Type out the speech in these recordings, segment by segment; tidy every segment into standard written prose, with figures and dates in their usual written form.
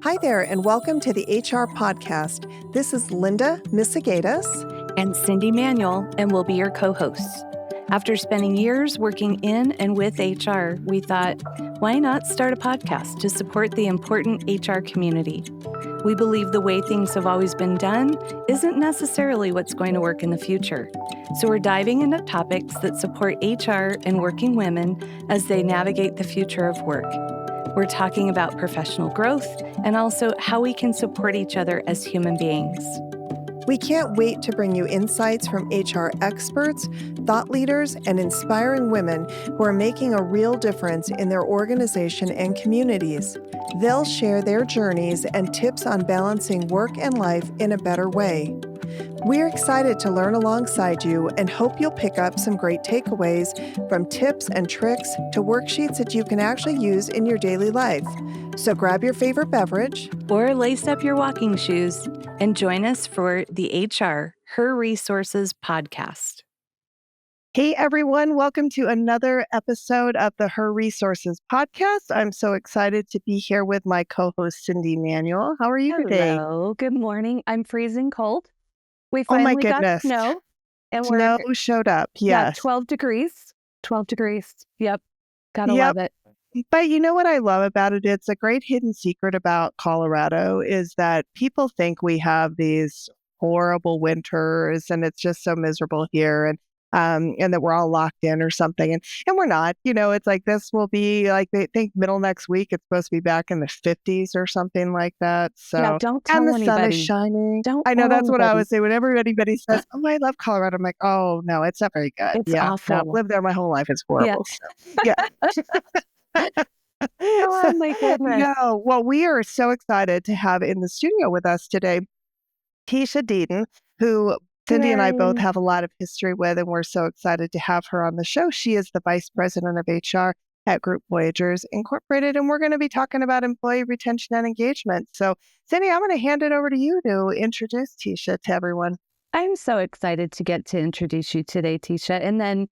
Hi there, and welcome to the HR Podcast. This is Linda Misegadis and Cyndi Manuel, and we'll be your co-hosts. After spending years working in and with HR, we thought, why not start a podcast to support the important HR community? We believe the way things have always been done isn't necessarily what's going to work in the future. So we're diving into topics that support HR and working women as they navigate the future of work. We're talking about professional growth and also how we can support each other as human beings. We can't wait to bring you insights from HR experts, thought leaders, and inspiring women who are making a real difference in their organization and communities. They'll share their journeys and tips on balancing work and life in a better way. We're excited to learn alongside you and hope you'll pick up some great takeaways from tips and tricks to worksheets that you can actually use in your daily life. So grab your favorite beverage or lace up your walking shoes and join us for the HR Her Resources podcast. Hey everyone, welcome to another episode of the Her Resources podcast. I'm so excited to be here with my co-host Cyndi Manuel. How are you today? Hello, good morning. I'm freezing cold. We finally got snow. And snow showed up, yes. Yeah, 12 degrees. 12 degrees. Yep. Gotta love it. But you know what I love about it? It's a great hidden secret about Colorado is that people think we have these horrible winters and it's just so miserable here and that we're all locked in or something. And we're not. You know, it's like this will be like they think middle next week. It's supposed to be back in the 50s or something like that. So yeah, don't tell and the anybody. sun is shining. I know that's what I would say. Whenever anybody says, "Oh, I love Colorado," I'm like, "Oh no, it's not very good. It's awful. No, I've lived there my whole life. It's horrible." Yeah. So, Oh my goodness. No, well, we are so excited to have in the studio with us today Tisha Deden, who Cyndi and I both have a lot of history with, and we're so excited to have her on the show. She is the Vice President of HR at Group Voyagers Incorporated, and we're going to be talking about employee retention and engagement. So, Cyndi, I'm going to hand it over to you to introduce Tisha to everyone. I'm so excited to get to introduce you today, Tisha, and then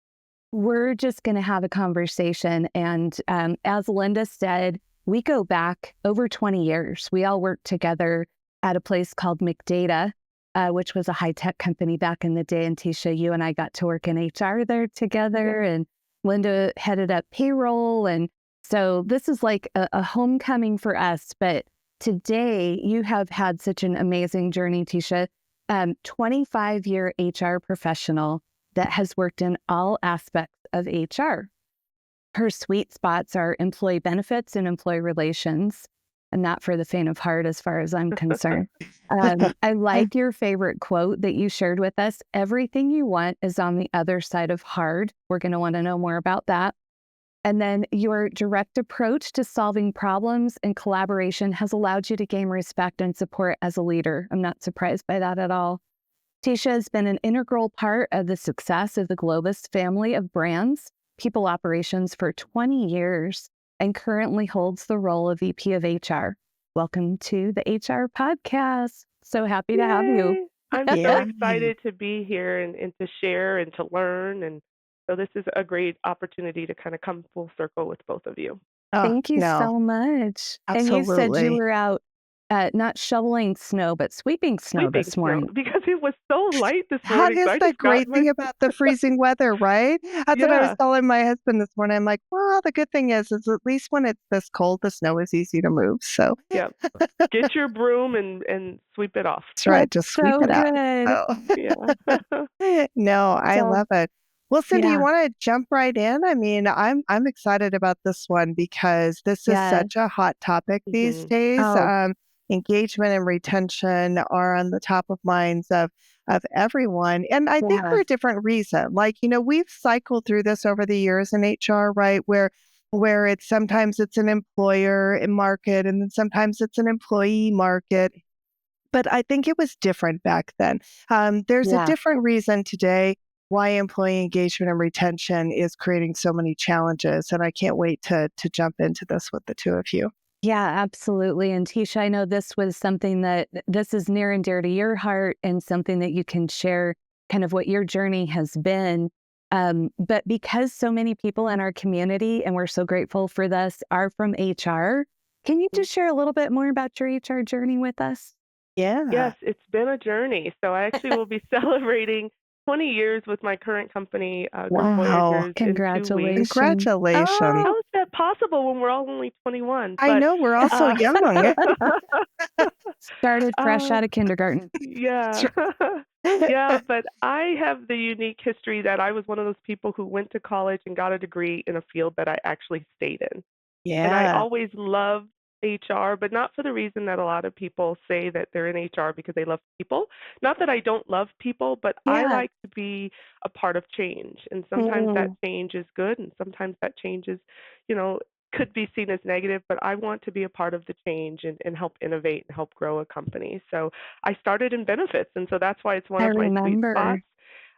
we're just going to have a conversation. And as Linda said, we go back over 20 years. We all worked together at a place called McData, which was a high-tech company back in the day. And Tisha, you and I got to work in HR there together. And Linda headed up payroll. And so this is like a homecoming for us. But today you have had such an amazing journey, Tisha. 25-year HR professional that has worked in all aspects of HR. Her sweet spots are employee benefits and employee relations, and not for the faint of heart as far as I'm concerned. I like your favorite quote that you shared with us. Everything you want is on the other side of hard. We're going to want to know more about that. And then your direct approach to solving problems and collaboration has allowed you to gain respect and support as a leader. I'm not surprised by that at all. Tisha has been an integral part of the success of the Globus family of brands, people operations for 20 years, and currently holds the role of VP of HR. Welcome to the HR podcast. So happy to have you. I'm so excited to be here and to share and to learn. And so this is a great opportunity to kind of come full circle with both of you. Thank you so much. Absolutely. And you said you were out not shoveling snow, but sweeping snow this morning. Because it was so light this morning. That is the great thing about the freezing weather, right? That's what I was telling my husband this morning. I'm like, well, the good thing is at least when it's this cold, the snow is easy to move. So yeah, get your broom and sweep it off. That's right. Just sweep it out. Oh. Yeah. No, I love it. Well, Cyndi, you want to jump right in? I mean, I'm excited about this one because this is such a hot topic these days. Engagement and retention are on the top of minds of everyone. And I think for a different reason. Like, you know, we've cycled through this over the years in HR, right? Where it's sometimes it's an employer market and then sometimes it's an employee market. But I think it was different back then. There's a different reason today why employee engagement and retention is creating so many challenges. And I can't wait to jump into this with the two of you. Yeah, absolutely. And Tisha, I know this was something that this is near and dear to your heart and something that you can share kind of what your journey has been. But because so many people in our community, and we're so grateful for this, are from HR, Can you just share a little bit more about your HR journey with us? Yeah. Yes, it's been a journey. So I actually will be celebrating 20 years with my current company, Group Wow. Voyagers, in 2 weeks. Congratulations. Congratulations. How Oh, is that possible when we're all only 21? I But know we're all so uh, young. started fresh uh, out of kindergarten. yeah. Yeah, but I have the unique history that I was one of those people who went to college and got a degree in a field that I actually stayed in. And I Yeah. always loved HR, but not for the reason that a lot of people say that they're in HR because they love people. Not that I don't love people, but I Yeah. like to be a part of change. And sometimes that Mm, change is good, and sometimes that change is, you know, could be seen as negative, but I want to be a part of the change and help innovate and help grow a company. So I started in benefits, and so that's why it's one I of my sweet remember. spots,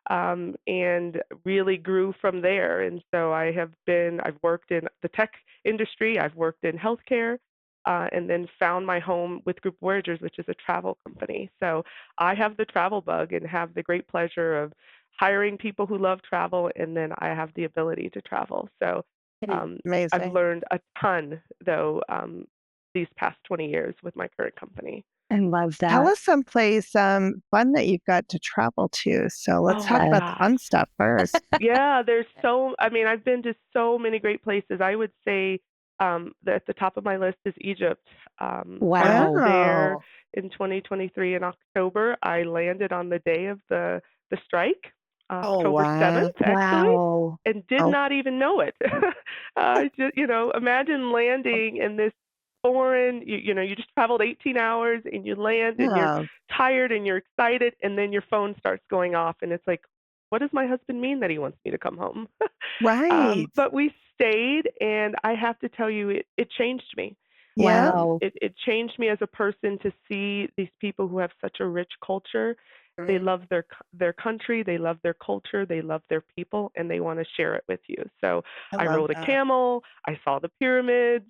and really grew from there. And so I've worked in the tech industry, I've worked in healthcare, and then found my home with Group Voyagers, which is a travel company. So I have the travel bug and have the great pleasure of hiring people who love travel, and then I have the ability to travel. So um, I've Amazing. learned a ton, though, these past 20 years with my current company. I love Tell that. us someplace fun that you've got to travel to. So let's Oh talk my Yes. about the gosh. fun stuff first. Yeah, I mean, I've been to so many great places. I would say at the top of my list is Egypt. I was Wow. there Wow. in 2023 in October. I landed on the day of the strike, Oh, October wow. 7th, actually, Wow. and did Oh, not even know it. Imagine landing in this you just traveled 18 hours and you land and you're yeah. tired and you're excited, and then your phone starts going off, and it's like, what does my husband mean that he wants me to come home? Right. But we stayed, and I have to tell you, it changed me. Yeah. It changed me as a person to see these people who have such a rich culture. They Mm, love their country, they love their culture, they love their people, and they want to share it with you. So I I love rode a that. camel, I saw the pyramids.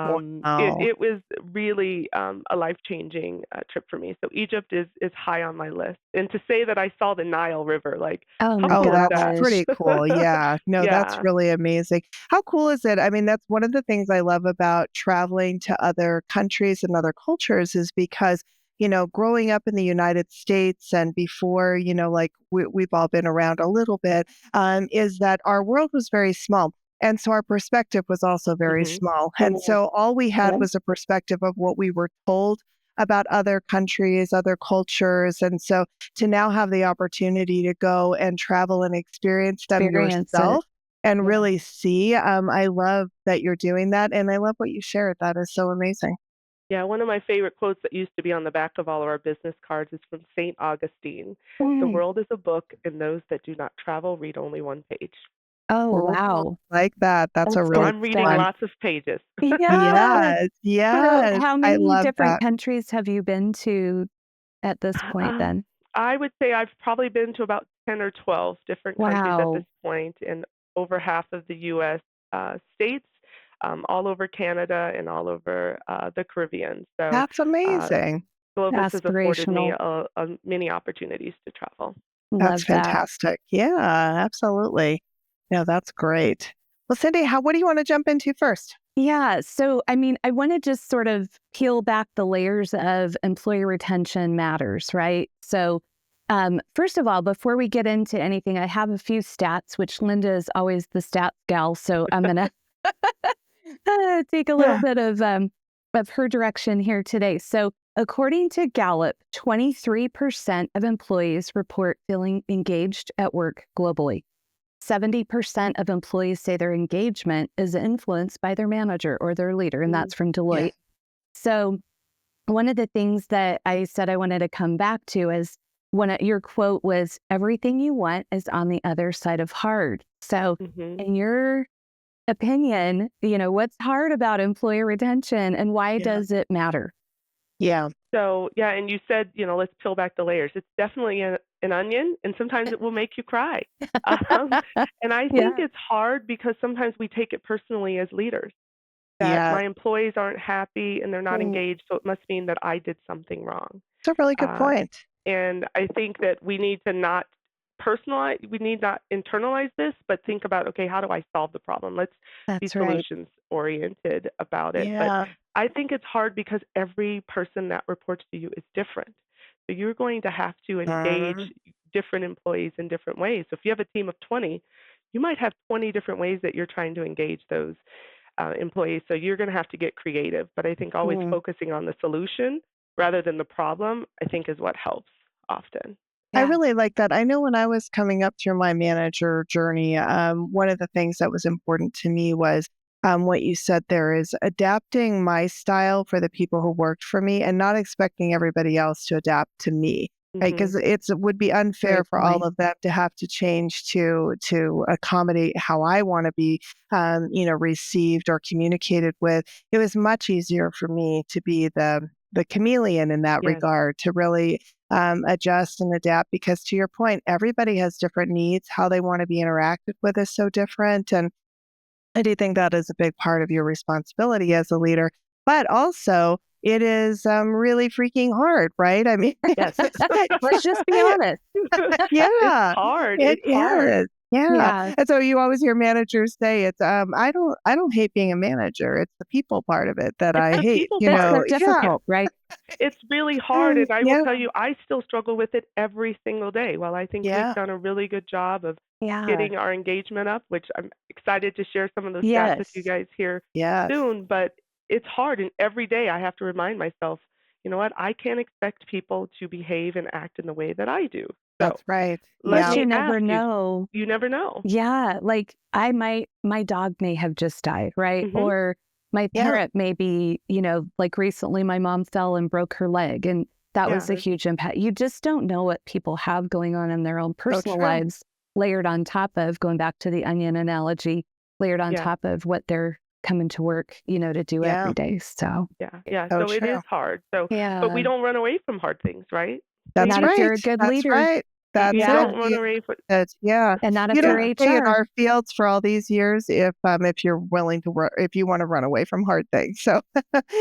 Wow. It was really a life changing trip for me. So Egypt is high on my list. And to say that I saw the Nile River, like, Oh how my Oh, cool is that's that? gosh. pretty cool. Yeah. No, that's Yeah. really amazing. How cool is it? I mean, that's one of the things I love about traveling to other countries and other cultures is because, growing up in the United States and before, like we've all been around a little bit, is that our world was very small. And so our perspective was also very Mhm. small. And so all we had was a perspective of what we were told about other countries, other cultures. And so to now have the opportunity to go and travel and experience them Experience it. yourself and Yeah. really see. I love that you're doing that. And I love what you shared. That is so amazing. Yeah, one of my favorite quotes that used to be on the back of all of our business cards is from St. Augustine. The Mm. world is a book, and those that do not travel read only one page. Oh, Oh, wow. like that. That's a That's So really good I'm good reading stuff. one. lots of pages. Yeah. Yes. So, Yes. how I many love different that. countries have you been to at this point Um, then? I would say I've probably been to about 10 or 12 different countries at this Wow. point, in over half of the U.S. States, all over Canada, and all over the Caribbean. So That's uh, amazing. Globus has afforded me Aspirational. many opportunities to travel. That's Love that. fantastic. Yeah, absolutely. Yeah, that's great. Well, Cyndi, what do you want to jump into first? Yeah. So, I mean, I want to just sort of peel back the layers of employee retention matters, right? So, first of all, before we get into anything, I have a few stats, which Linda is always the stats gal. So, I'm going to take a little Yeah. bit of her direction here today. So, according to Gallup, 23% of employees report feeling engaged at work globally. 70% of employees say their engagement is influenced by their manager or their leader, and Mm, that's from Yeah. Deloitte. So, one of the things that I said I wanted to come back to is your quote was, everything you want is on the other side of hard. So, mhm. in your opinion, what's hard about employee retention and why Yeah. does it matter? Yeah. So, yeah, and you said, let's peel back the layers. It's definitely an onion, and sometimes it will make you cry. Um, and I think Yeah, it's hard because sometimes we take it personally as leaders, that Yeah. my employees aren't happy and they're not mm, engaged, so it must mean that I did something wrong. It's a really good Uh, point. and I think that we need not internalize this, but think about, okay, how do I solve the problem? Let's be that's right. solutions oriented about it. But Yeah. I think it's hard because every person that reports to you is different. So you're going to have to engage Mhm. different employees in different ways. So if you have a team of 20, you might have 20 different ways that you're trying to engage those employees. So you're going to have to get creative. But I think always Mm. focusing on the solution rather than the problem, I think is what helps often. I Yeah. really like that. I know when I was coming up through my manager journey, one of the things that was important to me was what you said there is adapting my style for the people who worked for me and not expecting everybody else to adapt to me. Right? Hmm. Because it would be unfair Great for all point. of them to have to change to accommodate how I want to be, received or communicated with. It was much easier for me to be the chameleon in that Yes. regard, to really adjust and adapt because to your point, everybody has different needs. How they want to be interacted with is so different. And I do think that is a big part of your responsibility as a leader. But also, it is really freaking hard, right? I mean, Yes. Let's just be honest. It's yeah, hard. it It's hard. is. Yeah. Yeah. And so you always hear managers say it's I don't hate being a manager. It's the people part of it that It's I the hate, people you That's part. so know. Yeah. difficult, right? It's really hard, and I will Yeah. tell you, I still struggle with it every single day. While I think we've Yeah. done a really good job of Yeah. getting our engagement up, which I'm excited to share some of those stats with you Yes. guys here Yes. soon, but it's hard, and every day I have to remind myself, you know what? I can't expect people to behave and act in the way that I do. So, That's right. let Plus, Yeah. me you ask never you, know. you never know. Yeah, like my dog may have just died, right? Mhm. Or my Yeah. parent may be, like recently my mom fell and broke her leg, and that was Yeah. a huge impact. You just don't know what people have going on in their own So personal true. lives, layered on top of, going back to the onion analogy, layered on Yeah. top of what they're coming to work, to do Yeah. every day. So, Yeah. Yeah. So So it true. is hard. So, but we yeah, don't run away from hard things, right? That's not if Ladies, you're right. a good That's leader, right. you That's it. don't run away from. That's yeah. and not You if you're don't Yeah. stay in HR. our fields for all these years if you're willing to if you want to run away from hard things. So,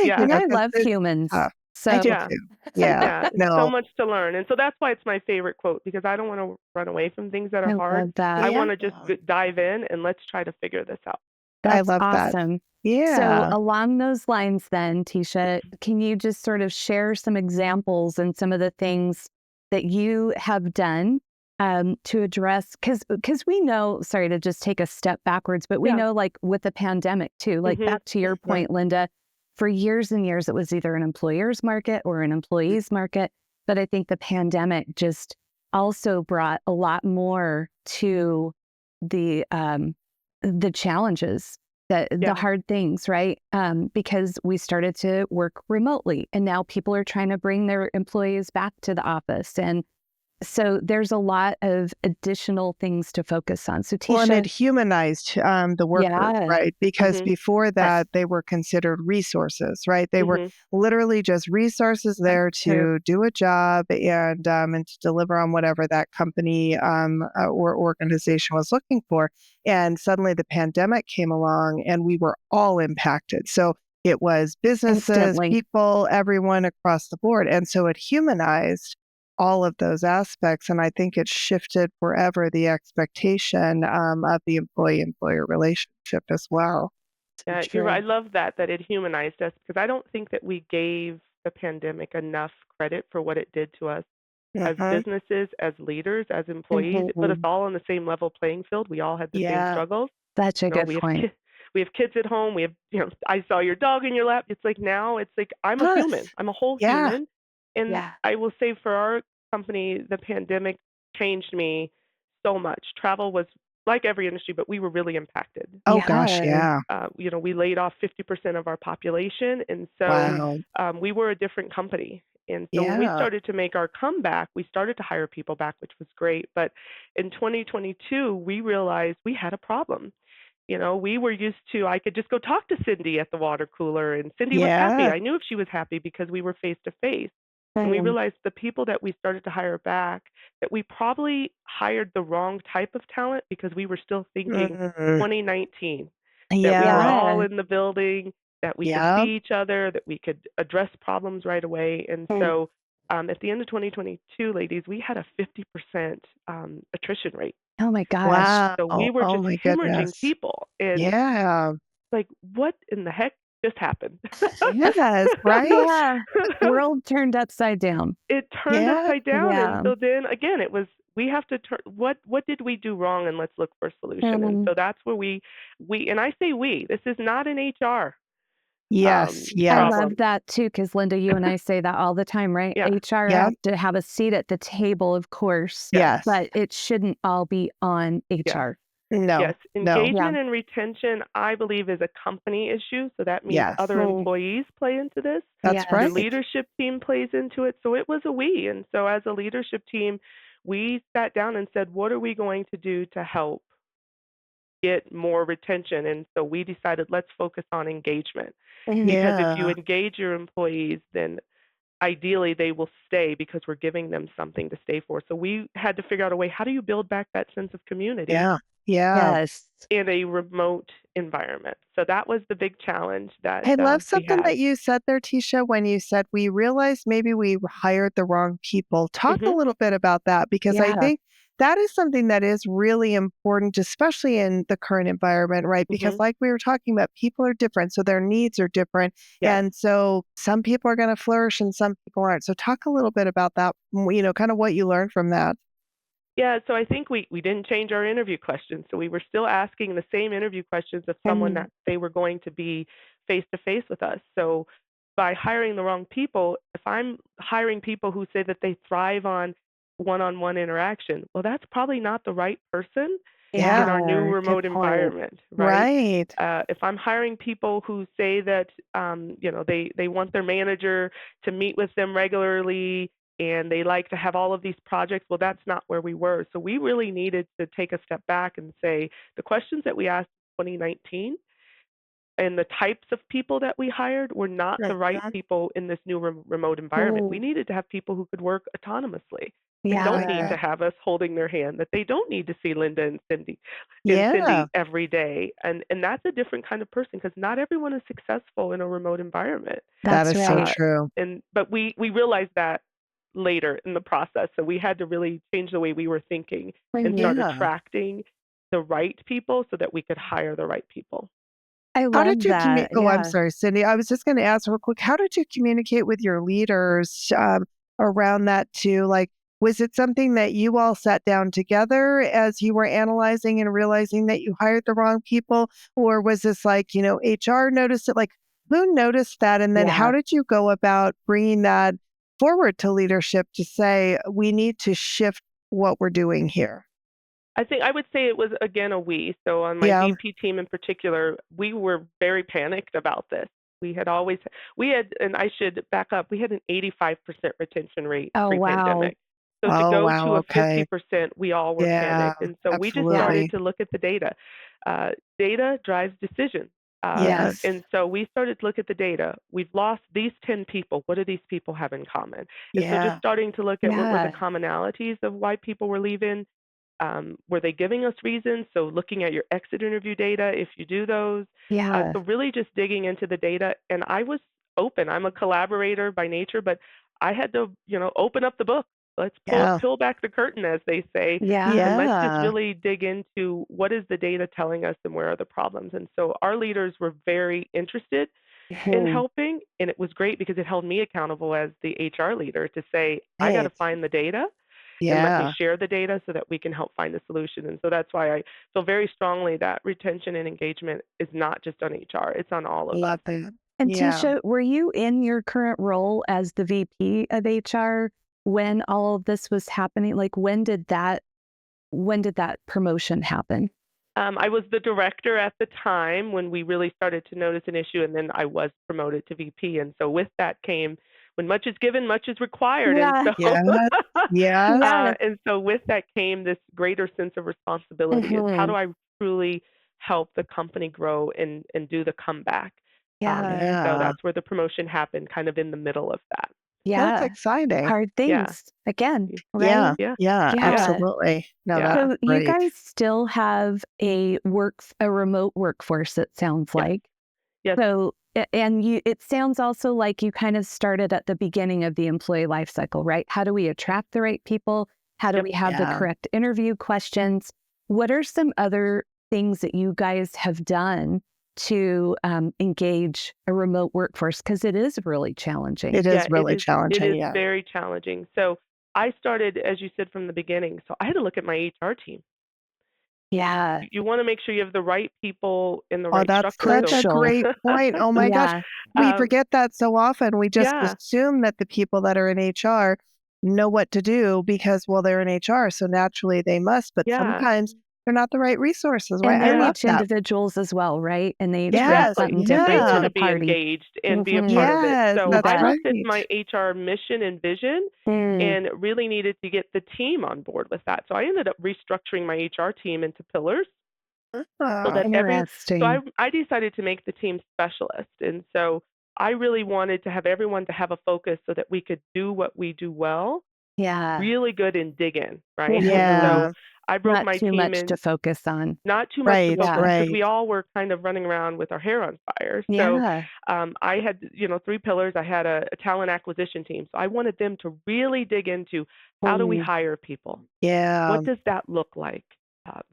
Yeah. And I because love it's humans. tough. I do So, Yeah. too. Yeah. Yeah, so No. much to learn, and so that's why it's my favorite quote because I don't want to run away from things that are I hard. love that. I Yeah. want to just dive in and let's try to figure this out. I That's love that. awesome. So, Yeah. along those lines, then, Tisha, can you just sort of share some examples and some of the things that you have done to address? Because we know, sorry to just take a step backwards, but we Yeah. know, like with the pandemic too, like Mhm. back to your Mhm. point, Linda, for years and years, it was either an employer's market or an employee's market. But I think the pandemic just also brought a lot more to the challenges, the Yeah. hard things, right? Because we started to work remotely, and now people are trying to bring their employees back to the office, and so there's a lot of additional things to focus on. So, Well, and it Tisha, humanized the workers, yeah, right? Because Mhm. before yes, that, they were considered resources, right? They were Mhm. literally just resources that's there true. to do a job and to deliver on whatever that company or organization was looking for. And suddenly the pandemic came along, and we were all impacted. So it was businesses, Instantly. people, everyone across the board, and so it humanized all of those aspects. And I think it shifted forever the expectation of the employee-employer relationship as well. So Yeah, you're right. I true. love that it humanized us because I don't think that we gave the pandemic enough credit for what it did to us as Mhm. businesses, as leaders, as employees. It put us Mhm. all on the same level playing field. We all had the same Yeah. struggles. Such a You know, good point. we have kids at home. We have, I saw your dog in your lap. It's like now it's like I'm a human. Yes. I'm a whole Yeah. human. And Yeah. I will say for our company, the pandemic changed me so much. Travel was like every industry, but we were really impacted. Oh gosh, Yeah. yeah. We laid off 50% of our population, and so Wow. we were a different company. And so when we Yeah. started to make our comeback, we started to hire people back, which was great. But in 2022, we realized we had a problem. We were used to, I could just go talk to Cyndi at the water cooler, and Cyndi was happy. Yeah. I knew if she was happy because we were face to face. And we Same. realized the people that we started to hire back, that we probably hired the wrong type of talent because we were still thinking Mm. 2019, that we were Yeah. all Yeah. in the building, that we could Yeah. see each other, that we could address problems right away. And Mm. so at the end of 2022, ladies, we had a 50% attrition rate. Oh my gosh. Wow. So we were Oh just my hemorrhaging goodness. people. And Yeah. like, what in the heck? just happened. Yes, right? Yeah. World turned upside down. It turned upside down. And Yeah. so then again, it was, we have to turn, what did we do wrong, and let's look for a solution. And so that's where we, and I say we, this is not an HR Yes, I yes. love that too, because Linda, you and I say that all the time, right? Yeah. HR have to have a seat at the table, of course. Yes. But it shouldn't all be on HR. No. Yes. No. Engagement and retention, I believe, is a company issue. So that means other employees play into this. That's right. The leadership team plays into it. So it was a we. And so as a leadership team, we sat down and said, what are we going to do to help get more retention? And so we decided, let's focus on engagement. Because if you engage your employees, then ideally they will stay, because we're giving them something to stay for. So we had to figure out a way, how do you build back that sense of community Yes. in a remote environment? So that was the big challenge that I love we something had. that you said there, Tisha, when you said we realized maybe we hired the wrong people. Talk a little bit about that, because I think that is something that is really important, especially in the current environment, right? Because like we were talking about, people are different, so their needs are different. And so some people are going to flourish and some people aren't. So talk a little bit about that, kind of what you learned from that. Yeah, so I think we didn't change our interview questions. So we were still asking the same interview questions of someone that they were going to be face to face with us. So by hiring the wrong people, if I'm hiring people who say that they thrive on one-on-one interaction, well, that's probably not the right person in our new remote environment, right? If I'm hiring people who say that they want their manager to meet with them regularly and they like to have all of these projects, well, that's not where we were. So we really needed to take a step back and say, the questions that we asked in 2019 and the types of people that we hired were not the right people in this new remote environment. We needed to have people who could work autonomously. They don't need to have us holding their hand, that they don't need to see Linda and Cyndi every day. And that's a different kind of person, because not everyone is successful in a remote environment. That is so true. But we realized that later in the process. So we had to really change the way we were thinking and start attracting the right people so that we could hire the right people. I love How did you that. Oh, I'm sorry, Cyndi. I was just going to ask real quick, how did you communicate with your leaders around that too? Like, was it something that you all sat down together as you were analyzing and realizing that you hired the wrong people? Or was this like, HR noticed it? Like, who noticed that? And then how did you go about bringing that forward to leadership to say, we need to shift what we're doing here? I would say it was, again, a we. So on my VP team in particular, we were very panicked about this. And I should back up, we had an 85% retention rate pre-pandemic. So to go to a 50%, we all were panicked. And so we just started to look at the data. Data drives decisions. And so we started to look at the data. We've lost these 10 people. What do these people have in common? And so just starting to look at what were the commonalities of why people were leaving. Were they giving us reasons? So looking at your exit interview data, if you do those. So really just digging into the data. And I was open. I'm a collaborator by nature, but I had to, open up the book. Let's peel back the curtain, as they say. And let's just really dig into what is the data telling us and where are the problems. And so our leaders were very interested in helping. And it was great because it held me accountable as the HR leader to say, I got to find the data. And let me share the data so that we can help find a solution. And so that's why I feel very strongly that retention and engagement is not just on HR, it's on all of us. Love that. And Tisha, were you in your current role as the VP of HR when all of this was happening? Like, when did that promotion happen? I was the director at the time when we really started to notice an issue, and then I was promoted to VP. And so with that came, when much is given, much is required. And so, and so with that came this greater sense of responsibility. Is how do I truly help the company grow and do the comeback? So that's where the promotion happened, kind of in the middle of that. That's exciting. Hard things again, right? Yeah, absolutely. No, that's so great. you guys still have a remote workforce, it sounds like. Yes. So, and it sounds also like you kind of started at the beginning of the employee life cycle, right? How do we attract the right people? How do we have the correct interview questions? What are some other things that you guys have done to engage a remote workforce? Because it is really challenging. It is really challenging. It is Yeah. very challenging. So I started, as you said, from the beginning. So I had to look at my HR team. Yeah. You want to make sure you have the right people in the right That's structure. such a great point. Oh my gosh. We forget that so often. We just assume that the people that are in HR know what to do because, well, they're in HR, so naturally they must, but sometimes they're not the right resources, right? And they're each individuals as well, right? And they each bring something They different to want the to be party. engaged and be a part of it. So that's I right. looked at my HR mission and vision and really needed to get the team on board with that. So I ended up restructuring my HR team into pillars. So that I decided to make the team specialist. And so I really wanted to have everyone to have a focus so that we could do what we do well. Yeah. Really good and dig in, right? Yeah. So I broke not my too team much in. to focus on. Not too much to focus because Right. we all were kind of running around with our hair on fire. So I had, 3 pillars. I had a talent acquisition team. So I wanted them to really dig into how do we hire people? Yeah. What does that look like?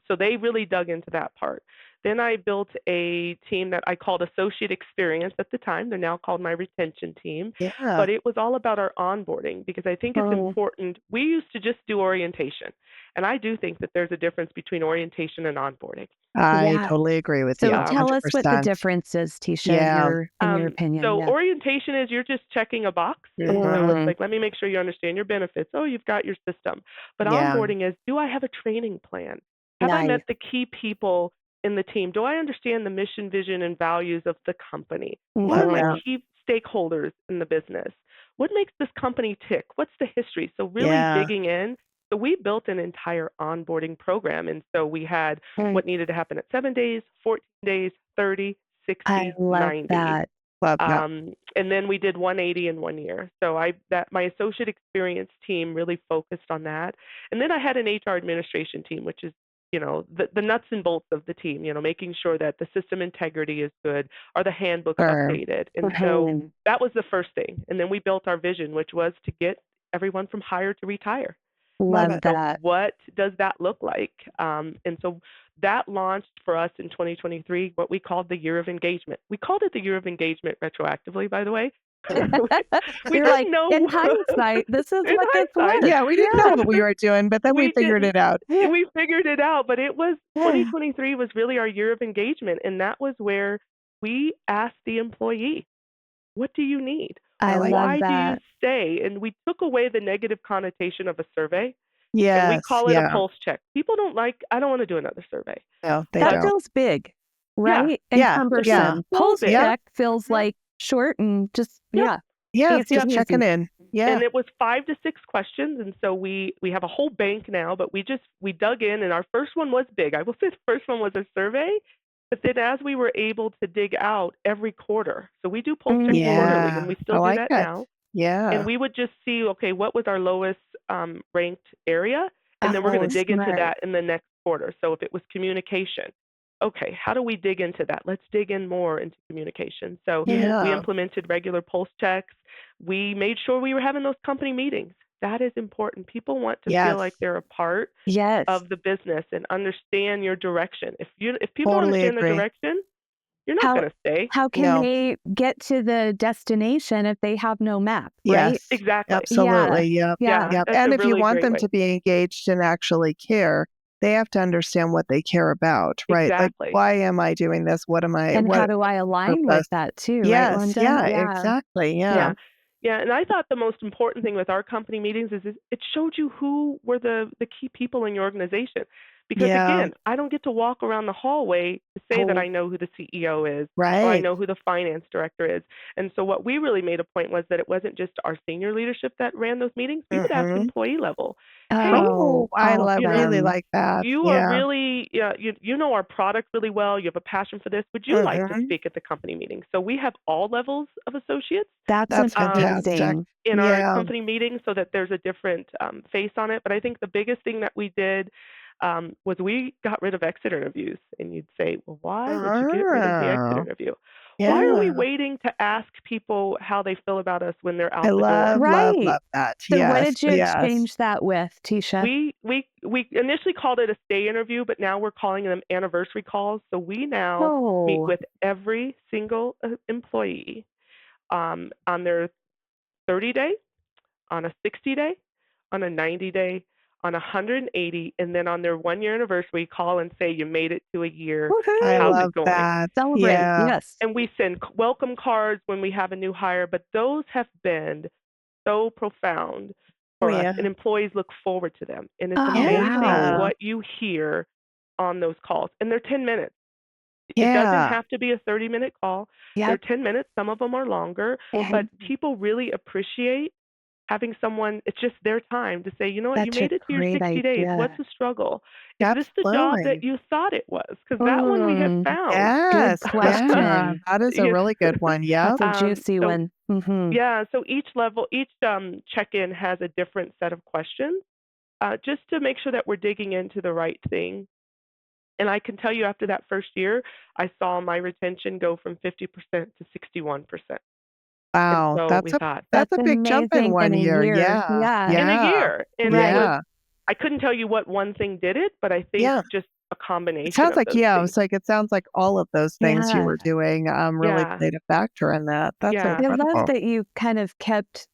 So they really dug into that part. Then I built a team that I called Associate Experience at the time. They're now called my retention team. Yeah. But it was all about our onboarding because I think it's important. We used to just do orientation. And I do think that there's a difference between orientation and onboarding. I totally agree with you. So tell us what the 100%. difference is, Tisha, in your opinion. So orientation is you're just checking a box. It's like, let me make sure you understand your benefits. Oh, you've got your system. But onboarding is, do I have a training plan? Have I met the key people in the team? Do I understand the mission, vision, and values of the company? What are my key stakeholders in the business? What makes this company tick? What's the history? So really digging in. So we built an entire onboarding program. And so we had what needed to happen at 7 days, 14 days, 30, 60, 90. That. Love that. And then we did 180 in 1 year. So my associate experience team really focused on that. And then I had an HR administration team, which is, the nuts and bolts of the team, making sure that the system integrity is good, are the handbooks updated. And so that was the first thing. And then we built our vision, which was to get everyone from hire to retire. Love that. So what does that look like? And so that launched for us in 2023, what we called the Year of Engagement. We called it the Year of Engagement retroactively, by the way. we didn't know. In hindsight, this is what this was. Yeah, we didn't know what we were doing, but then we figured it out. We figured it out, but it was 2023 was really our Year of Engagement, and that was where we asked the employee, what do you need? Why do you stay? And we took away the negative connotation of a survey. Yes. And we call it a pulse check. People I don't want to do another survey. No, they that don't. feels big, right? And cumbersome. Pulse check feels like short and just, it's just checking in. Yeah. And it was 5 to 6 questions. And so we have a whole bank now, but we dug in, and our first one was big. I will say the first one was a survey. But then as we were able to dig out every quarter, so we do pulse check quarterly, and we still do that now. Yeah. And we would just see, okay, what was our lowest ranked area? And then we're going to dig into that in the next quarter. So if it was communication, okay, how do we dig into that? Let's dig in more into communication. So we implemented regular pulse checks. We made sure we were having those company meetings. That is important. People want to feel like they're a part of the business and understand your direction. If people understand the direction, you're not going to stay. How can they get to the destination if they have no map, right? Yes, exactly. Absolutely. Yeah. And if you want them way. to be engaged and actually care, they have to understand what they care about, right? Exactly. Like, why am I doing this? What am I? And how do I align with that too? Yes. Right, Linda? Exactly. Yeah. And I thought the most important thing with our company meetings is it showed you who were the key people in your organization. Because again, I don't get to walk around the hallway to say that I know who the CEO is, or I know who the finance director is. And so what we really made a point was that it wasn't just our senior leadership that ran those meetings. We would ask employee level. I really like that. You are really, you know our product really well. You have a passion for this. Would you like to speak at the company meeting? So we have all levels of associates. That's fantastic. In our company meeting, so that there's a different face on it. But I think the biggest thing that we did was we got rid of exit interviews. And you'd say, well, why would you get rid of the exit interview? Why are we Yeah. waiting to ask people how they feel about us when they're I out the door? love, love, Right. love that. So what Yes, did you yes. exchange that with, Tisha? We initially called it a stay interview, but now we're calling them anniversary calls. So we now meet Oh, with every single employee on their 30-day, on a 60-day, on a 90-day, on a 180, and then on their 1-year anniversary, call and say you made it to a year. I How's woohoo! it love going? that. Celebrate. Yeah. Yes. And we send welcome cards when we have a new hire, but those have been so profound Oh, for us, yeah. and employees look forward to them. And it's Oh, amazing Yeah. wow. what you hear on those calls. And they're 10 minutes. It doesn't Yeah. have to be a 30-minute call. They're Yep. 10 minutes. Some of them are longer, but people really appreciate having someone, it's just their time to say, you know what, you Such a made it to your great 60 days. What's idea. the struggle? Is this the job that Absolutely. you thought it was? Because that one we have found. Good Yes. Yeah. question. That is a You really good one. That's Yep. a juicy so one. Mm-hmm. yeah, so each level, each check-in has a different set of questions, just to make sure that we're digging into the right thing. And I can tell you after that first year, I saw my retention go from 50% to 61%. And Wow. so That's we a thought, that's That's a big jump in amazing in one a year. year. Yeah. Yeah. in a Yeah. year. And it Right. was, Yeah. I couldn't tell you what one thing did it, but I think Yeah. just a It combination sounds of like, those yeah, things. it's like it sounds like all of those things you Yeah. were doing really Yeah. played a factor in that. That's Yeah. I love incredible. that you kind of kept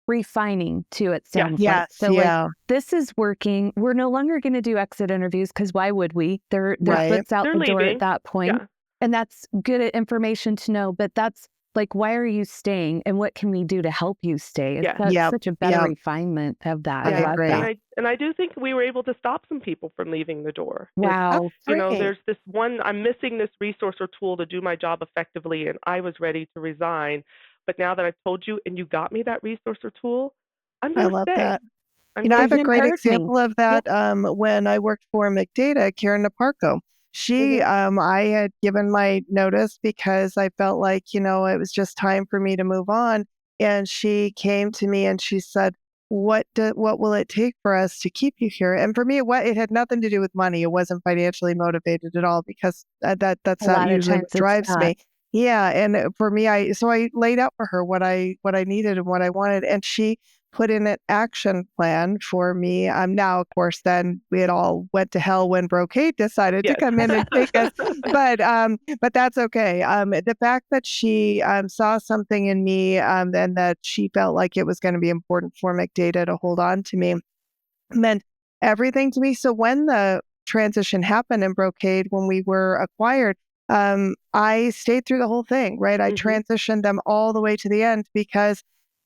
refining too, it Yes. sounds like. Yes. So like Yeah. this is working. We're no longer going to do exit interviews because why would we? They're Right. foot's out They're the door at leaving. that point. Yeah. And that's good information to know. But that's like, why are you staying and what can we do to help you stay? It's Yes. Yep. such a better Yep. refinement of that. I I love agree. that. And I do think we were able to stop some people from leaving the door. Wow. That's You know, great. there's this one, I'm missing this resource or tool to do my job effectively, and I was ready to resign. But now that I've told you and you got me that resource or tool, I'm I going to love stay. that. I'm You know, I going have to a You great heard me. example of Yeah. that when I worked for McData, Karen Naparco. She, I had given my notice because I felt like, it was just time for me to move on. And she came to me and she said, what will it take for us to keep you here? And for me, it had nothing to do with money. It wasn't financially motivated at all because that's A not lot of usually times what it's drives not. me. Yeah, and for me, I laid out for her what I needed and what I wanted, and she put in an action plan for me. Now, of course, then we had all went to hell when Brocade decided to Yes. come in and take us, but that's okay. The fact that she saw something in me, and that she felt like it was going to be important for McData to hold on to me meant everything to me. So when the transition happened in Brocade, when we were acquired, I stayed through the whole thing, right? I transitioned them all the way to the end because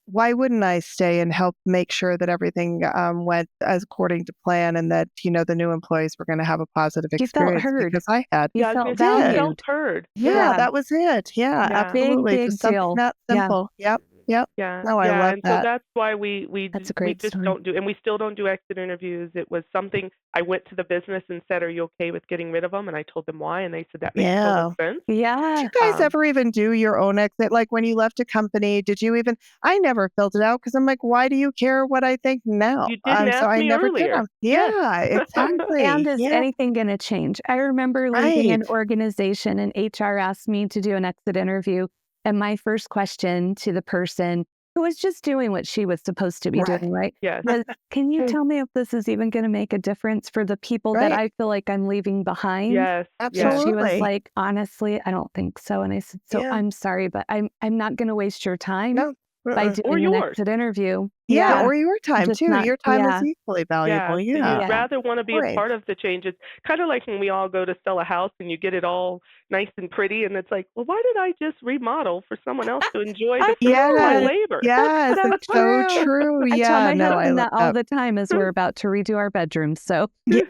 why wouldn't I stay and help make sure that everything went as according to plan and that, the new employees were going to have a positive You felt experience heard. because I had. You Yeah, I was felt going to say, you valued. felt heard. Yeah, that was it. Yeah, Yeah. Big, absolutely. big Just something deal. that Yeah. simple. Yep. Yep. Yeah, No, I yeah, love and so that. that's why we That's a we great just story. don't do, and we still don't do exit interviews. It was something I went to the business and said, "Are you okay with getting rid of them?" And I told them why, and they said that makes total Yeah. sense. Did Yeah. you guys ever even do your own exit? Like when you left a company, did you even? I never filled it out because I'm like, why do you care what I think now? You didn't So ask I me never did earlier. them. Yes. Yeah, And exactly. is Yeah, anything going to change? I remember leaving right. an organization and HR asked me to do an exit interview. And my first question to the person who was just doing what she was supposed to be Right. doing, right, Yes. was, can you tell me if this is even going to make a difference for the people that Right. I feel like I'm leaving behind? Yes. And Yes. she was Absolutely. like, honestly, I don't think so. And I said, so Yeah. I'm sorry, but I'm not going to waste your time No. by Uh-uh. Or doing an yours. exit interview. Yeah, Yeah. or your time Just too. not, Your time is yeah. equally valuable. Yeah. So Yeah. you'd Yeah. rather want to be a Right. part of the change. It's kind of like when we all go to sell a house and you get it all nice and pretty, and it's like, well, why did I just remodel for someone else to enjoy the I fruits of my Yes. labor? Yes. So It's so true. true. I tell Yeah. my No, I husband love that all that. the time as we're about to redo our bedrooms. So Yeah.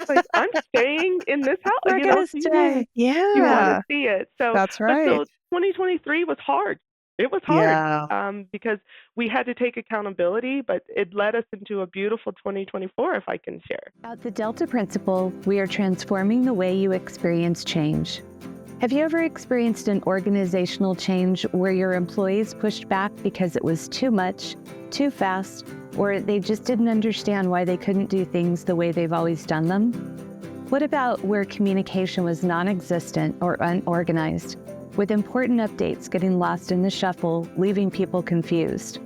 Like, I'm staying in this house, we're going to so stay. you want to Yeah. see it. So, That's but right. so 2023 was hard. It was hard Yeah. because we had to take accountability, but it led us into a beautiful 2024, if I can share. At the Delta Principle, we are transforming the way you experience change. Have you ever experienced an organizational change where your employees pushed back because it was too much, too fast, or they just didn't understand why they couldn't do things the way they've always done them? What about where communication was non-existent or unorganized? with important updates getting lost in the shuffle, leaving people confused.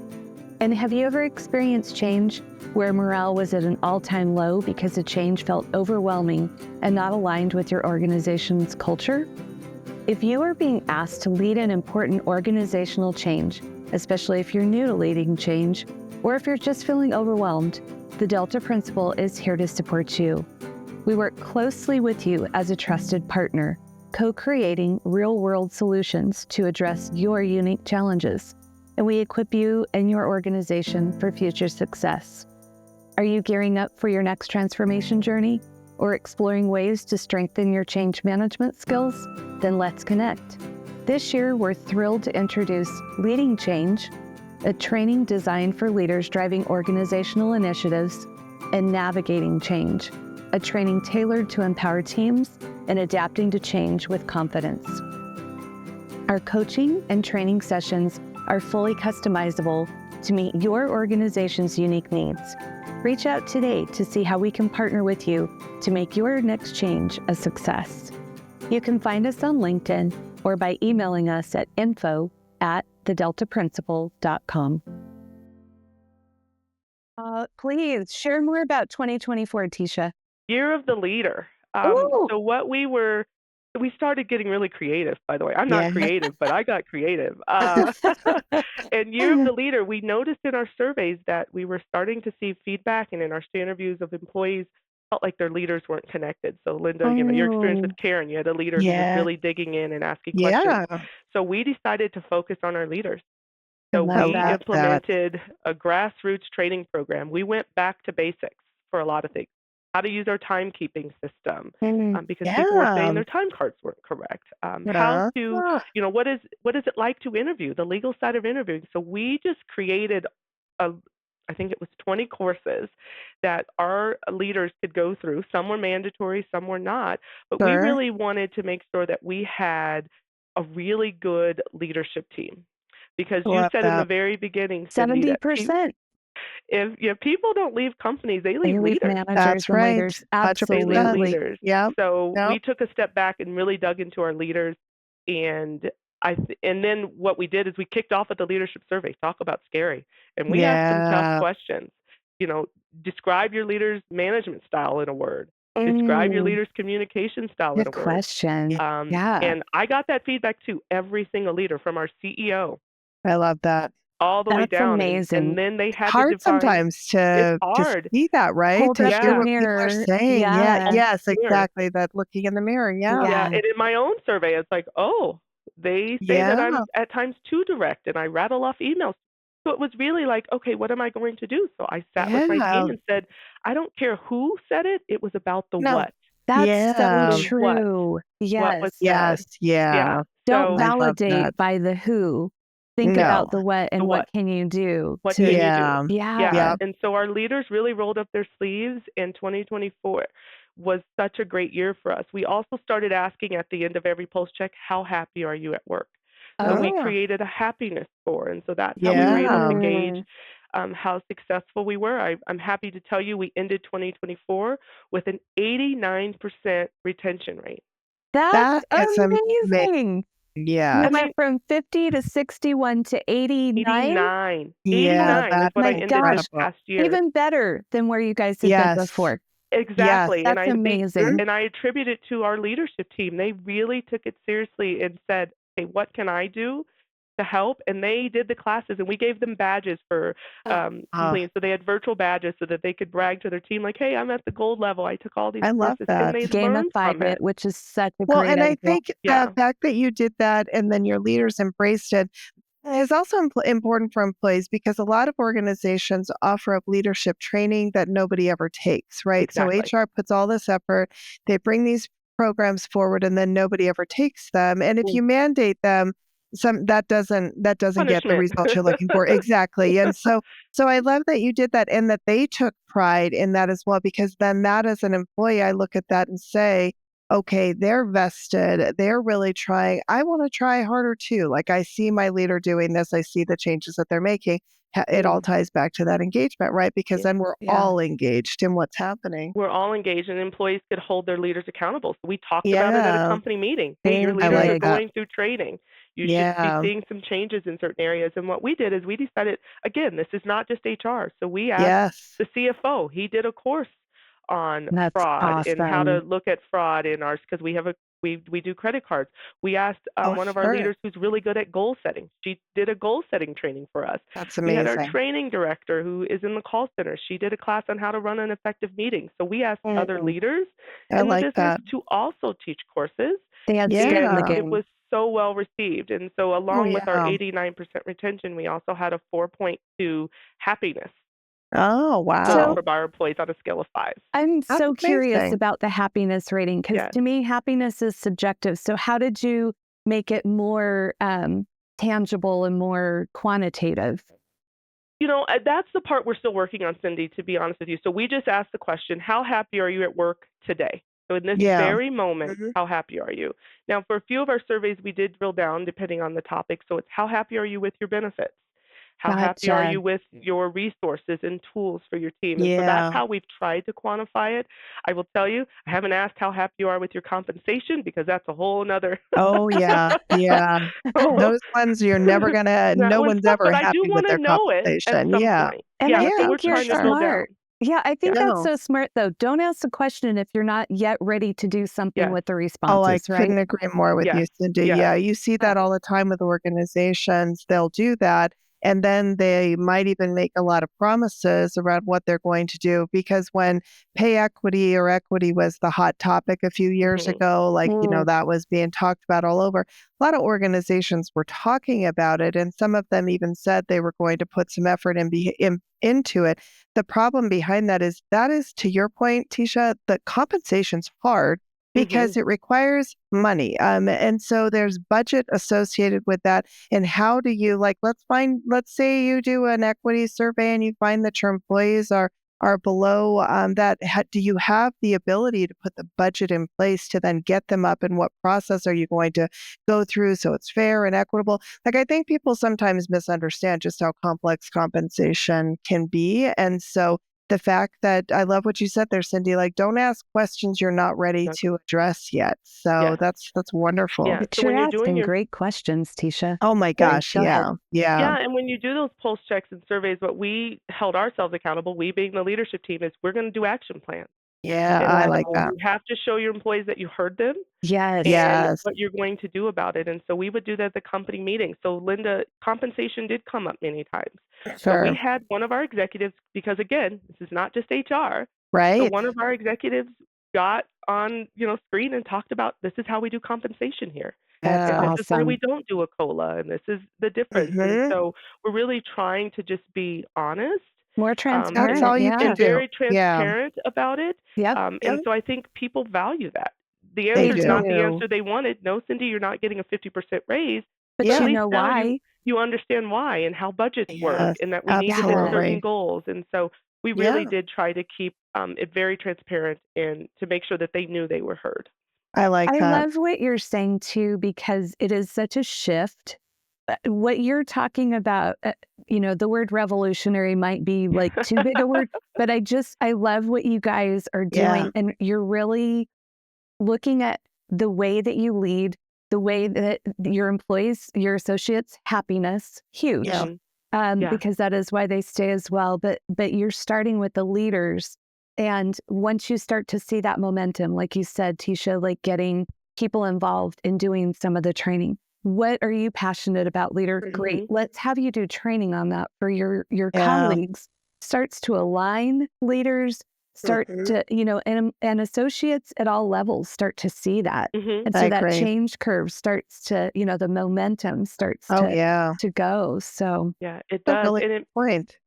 And have you ever experienced change where morale was at an all-time low because the change felt overwhelming and not aligned with your organization's culture? If you are being asked to lead an important organizational change, especially if you're new to leading change, or if you're just feeling overwhelmed, the Delta Principle is here to support you. We work closely with you as a trusted partner, co-creating real-world solutions to address your unique challenges, and we equip you and your organization for future success. Are you gearing up for your next transformation journey or exploring ways to strengthen your change management skills? Then let's connect. This year, we're thrilled to introduce Leading Change, a training designed for leaders driving organizational initiatives, and Navigating Change, a training tailored to empower teams and adapting to change with confidence. Our coaching and training sessions are fully customizable to meet your organization's unique needs. Reach out today to see how we can partner with you to make your next change a success. You can find us on LinkedIn or by emailing us at info@thedeltaprinciple.com. Please share more about 2024, Tisha. Year of the Leader. So we started getting really creative, by the way. I'm not creative, but I got creative. And Year of the Leader, we noticed in our surveys that we were starting to see feedback, and in our interviews of employees, felt like their leaders weren't connected. So Linda, your experience with Karen, you had a leader who was really digging in and asking questions. So we decided to focus on our leaders. So we implemented a grassroots training program. We went back to basics for a lot of things. How to use our timekeeping system, because people were saying their time cards weren't correct. How to, what is it like to interview, the legal side of interviewing. So we just created I think it was 20 courses that our leaders could go through. Some were mandatory, some were not. But we really wanted to make sure that we had a really good leadership team. Because you said in the very beginning, Cyndi, 70%. If people don't leave companies, they leave leaders. Managers and leaders. Absolutely. They leave leaders. So we took a step back and really dug into our leaders. And then what we did is we kicked off with the leadership survey, talk about scary. And we asked some tough questions. Describe your leader's management style in a word. Describe your leader's communication style in a word. Good question. And I got that feedback too, every single leader, from our CEO. I love that. All the way down. Amazing. And then they had hard to define. Sometimes to see that, right? Hold to up hear the what mirror. people are saying. Yes, exactly. That looking in the mirror. And in my own survey, it's like, they say that I'm at times too direct, and I rattle off emails. So it was really like, okay, what am I going to do? So I sat with my team and said, I don't care who said it. It was about the what. That's so true. What was said. Don't So validate by the who. Think about the what and what can you do. What can you do? And so our leaders really rolled up their sleeves, and 2024 was such a great year for us. We also started asking at the end of every pulse check, how happy are you at work? So we created a happiness score, and so that's how we were able to gauge how successful we were. I'm happy to tell you we ended 2024 with an 89% retention rate. That's amazing. Yeah. It went from 50 to 61 to 89. 89 is what I ended this past year. Even better than where you guys had been before. Exactly. That's amazing. And I attribute it to our leadership team. They really took it seriously and said, hey, what can I do to help? And they did the classes, and we gave them badges for completing. So they had virtual badges so that they could brag to their team, like, hey, I'm at the gold level. I took all these courses. Love that. And they gamified learned from it, which is such a great idea. And I think the fact that you did that and then your leaders embraced it is also important for employees, because a lot of organizations offer up leadership training that nobody ever takes, right? Exactly. So HR puts all this effort, they bring these programs forward, and then nobody ever takes them. And if you mandate them, that doesn't get the results you're looking for. Exactly. And so I love that you did that, and that they took pride in that as well, because then that, as an employee, I look at that and say, okay, they're vested, they're really trying. I want to try harder too. Like I see my leader doing this, I see the changes that they're making. It all ties back to that engagement, right? Because then we're all engaged in what's happening. We're all engaged, and employees could hold their leaders accountable. So we talked about it at a company meeting. Hey, your leaders are going through training. You should be seeing some changes in certain areas. And what we did is we decided, again, this is not just HR. So we asked the CFO. He did a course on fraud and how to look at fraud in ours, because we do credit cards. We asked one of our leaders who's really good at goal setting. She did a goal setting training for us. That's We had our amazing. training director who is in the call center. She did a class on how to run an effective meeting. So we asked other leaders in the business to also teach courses. They had skin in the It game. was so well received. And so along with our 89% retention, we also had a 4.2 happiness. Oh, wow. So, from our employees on a scale of 5. I'm so curious about the happiness rating, because to me, happiness is subjective. So how did you make it more tangible and more quantitative? That's the part we're still working on, Cyndi, to be honest with you. So we just asked the question, how happy are you at work today? So in this very moment, how happy are you? Now, for a few of our surveys, we did drill down depending on the topic. So it's how happy are you with your benefits? How happy are you with your resources and tools for your team? And so that's how we've tried to quantify it. I will tell you, I haven't asked how happy you are with your compensation, because that's a whole nother. Oh, yeah. Those ones you're never going to, no one's ever but I do happy with want to their know it at compensation. some point. And I so we're think you're trying to drill down. Yeah, I think that's so smart, though. Don't ask the question if you're not yet ready to do something with the responses, I couldn't agree more with you, Cyndi. Yeah, you see that all the time with organizations. They'll do that, and then they might even make a lot of promises around what they're going to do, because when pay equity or equity was the hot topic a few years ago, like, that was being talked about all over, a lot of organizations were talking about it, and some of them even said they were going to put some effort into it. The problem behind that is, to your point, Tisha, the compensation's hard because it requires money. And so there's budget associated with that. And how do you, like, let's say you do an equity survey and you find that your employees are below that. Do you have the ability to put the budget in place to then get them up? And what process are you going to go through so it's fair and equitable? Like, I think people sometimes misunderstand just how complex compensation can be. And so the fact that, I love what you said there, Cyndi, like, don't ask questions you're not ready to address yet. So that's wonderful. Yeah. But So you're when you're asking doing great questions, Tisha. Oh my gosh. Yeah. And when you do those pulse checks and surveys, what we held ourselves accountable, we being the leadership team, is we're going to do action plans. Yeah, And I like that. you have to show your employees that you heard them. Yes. And what you're going to do about it. And so we would do that at the company meeting. So Linda, compensation did come up many times. So we had one of our executives, because again, this is not just HR. Right. So one of our executives got on, screen and talked about, this is how we do compensation here. That's And awesome. this is why we don't do a COLA, and this is the difference. And so we're really trying to just be honest. More transparent. That's all you can and do. very transparent about it. Yep. And so I think people value that. The They answer is do. not the answer they wanted. No, Cyndi, you're not getting a 50% raise. But at you least know now why. you understand why and how budgets work, Yes, and that we need to hit certain absolutely. goals. And so we really did try to keep it very transparent and to make sure that they knew they were heard. I like I that. love what you're saying too, because it is such a shift. What you're talking about, the word revolutionary might be like too big a word, but I love what you guys are doing. And you're really looking at the way that you lead, the way that your employees, your associates' happiness, huge. Because that is why they stay as well. But you're starting with the leaders. And once you start to see that momentum, like you said, Tisha, like getting people involved in doing some of the training. What are you passionate about, leader? Great. Let's have you do training on that for your colleagues. Starts to align leaders, start to, and associates at all levels start to see that. And so that change curve starts to, the momentum starts to go. So it does. Really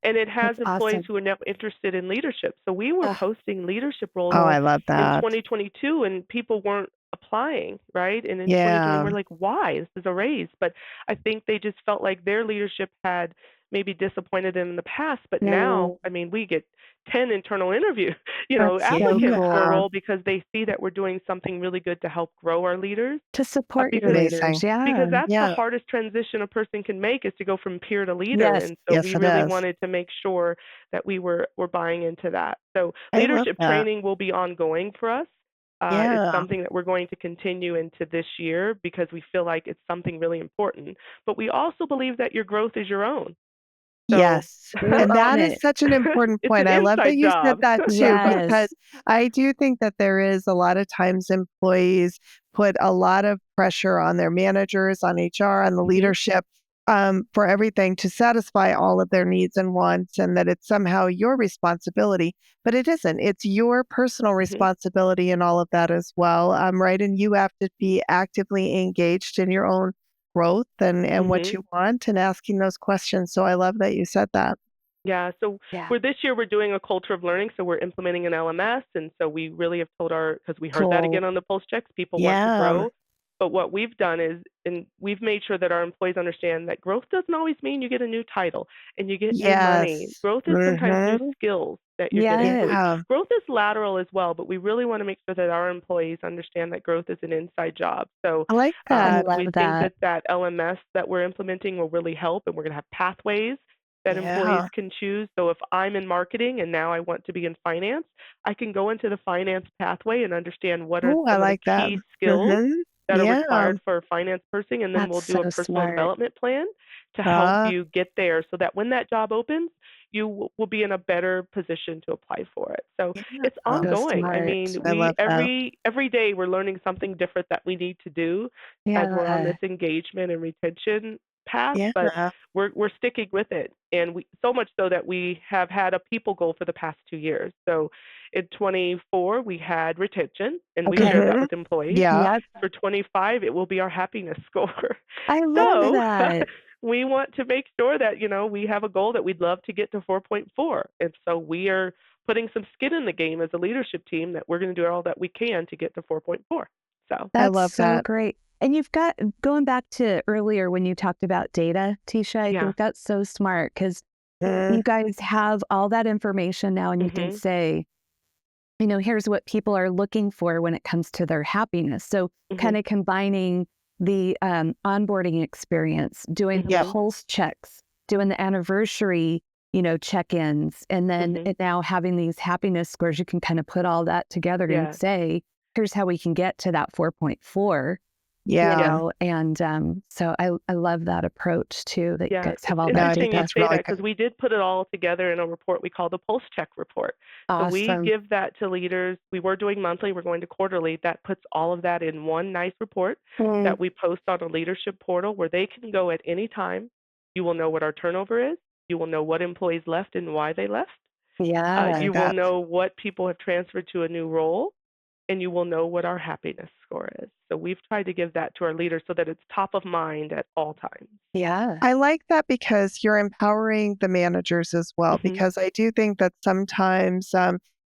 And it has That's employees awesome. who are now interested in leadership. So we were posting leadership roles I love in that. 2022, and people weren't applying, right? And in 2020, we're like, why? This is a raise. But I think they just felt like their leadership had maybe disappointed in the past, but now, No, I mean, we get 10 internal interview, that's so applicants for a cool. role because they see that we're doing something really good to help grow our leaders. To support your Because leaders. because Yeah. that's the hardest transition a person can make, is to go from peer to leader. Yes. And so Yes, we it really is. wanted to make sure that were buying into that. So I love leadership that. training will be ongoing for us. It's Yeah. something that we're going to continue into this year because we feel like it's something really important. But we also believe that your growth is your own. So Yes. You And own that is it. such an important it's point. an I love that inside you said job. that too, because Yes. I do think that there is a lot of times employees put a lot of pressure on their managers, on HR, on the Mhm. leadership, for everything to satisfy all of their needs and wants, and that it's somehow your responsibility. But it isn't. It's your personal Mhm. responsibility in all of that as well. Right. And you have to be actively engaged in your own growth and what Mhm. you want and asking those questions. So I love that you said that. Yeah, so Yeah. for this year, we're doing a culture of learning. So we're implementing an LMS. And so we really have told because we heard that Cool. again on the pulse checks, people want to Yeah. grow. But what we've done is, and we've made sure that our employees understand that growth doesn't always mean you get a new title and you get new money. Yes. Growth is sometimes new Mhm. skills that you're getting. So Yes. Yeah. growth is lateral as well, but we really want to make sure that our employees understand that growth is an inside job. So I like I that. we love think that. that LMS that we're implementing will really help, and we're going to have pathways that employees Yeah. can choose. So if I'm in marketing and now I want to be in finance, I can go into the finance pathway and understand what are Oh, I some of the like that. key skills Mhm. that are Yeah. required for a finance person, and then That's we'll do a so personal smart. development plan to help Ah, you get there so that when that job opens, you will be in a better position to apply for it. So it's yeah. So ongoing. I smart. mean, I we love that. every day we're learning something different that we need to do as we're on this Yeah. engagement and retention path, but Yeah. we're sticking with it, and we so much so that we have had a people goal for the past 2 years. So in 24 we had retention, and we shared Okay. that Mhm. with employees. Yeah. Yep. For 25 it will be our happiness score. I love So that. we want to make sure that we have a goal that we'd love to get to 4.4, and so we are putting some skin in the game as a leadership team that we're going to do all that we can to get to 4.4. So I That's love so that. great. And you've got, going back to earlier when you talked about data, Tisha, I yeah. think that's so smart because Mm, you guys have all that information now and you can Mhm. say, here's what people are looking for when it comes to their happiness. So, kind Mhm. of combining the onboarding experience, doing the yep. Mhm. pulse checks, doing the anniversary, check ins, and then Mhm. now having these happiness scores, you can kind of put all that together and Yeah. say, here's how we can get to that 4.4. Yeah. And so I love that approach too, that you Yeah, guys have it's all No, that I think interesting you data. that's say really that good. because we did put it all together in a report we call the Pulse Check report. So we Awesome. give that to leaders. We were doing monthly, we're going to quarterly. That puts all of that in one nice report Mm, that we post on a leadership portal where they can go at any time. You will know what our turnover is. You will know what employees left and why they left. yeah. You will That. know what people have transferred to a new role, and you will know what our happiness score is. So we've tried to give that to our leaders so that it's top of mind at all times. Yeah. I like that because you're empowering the managers as well, Mhm. because I do think that sometimes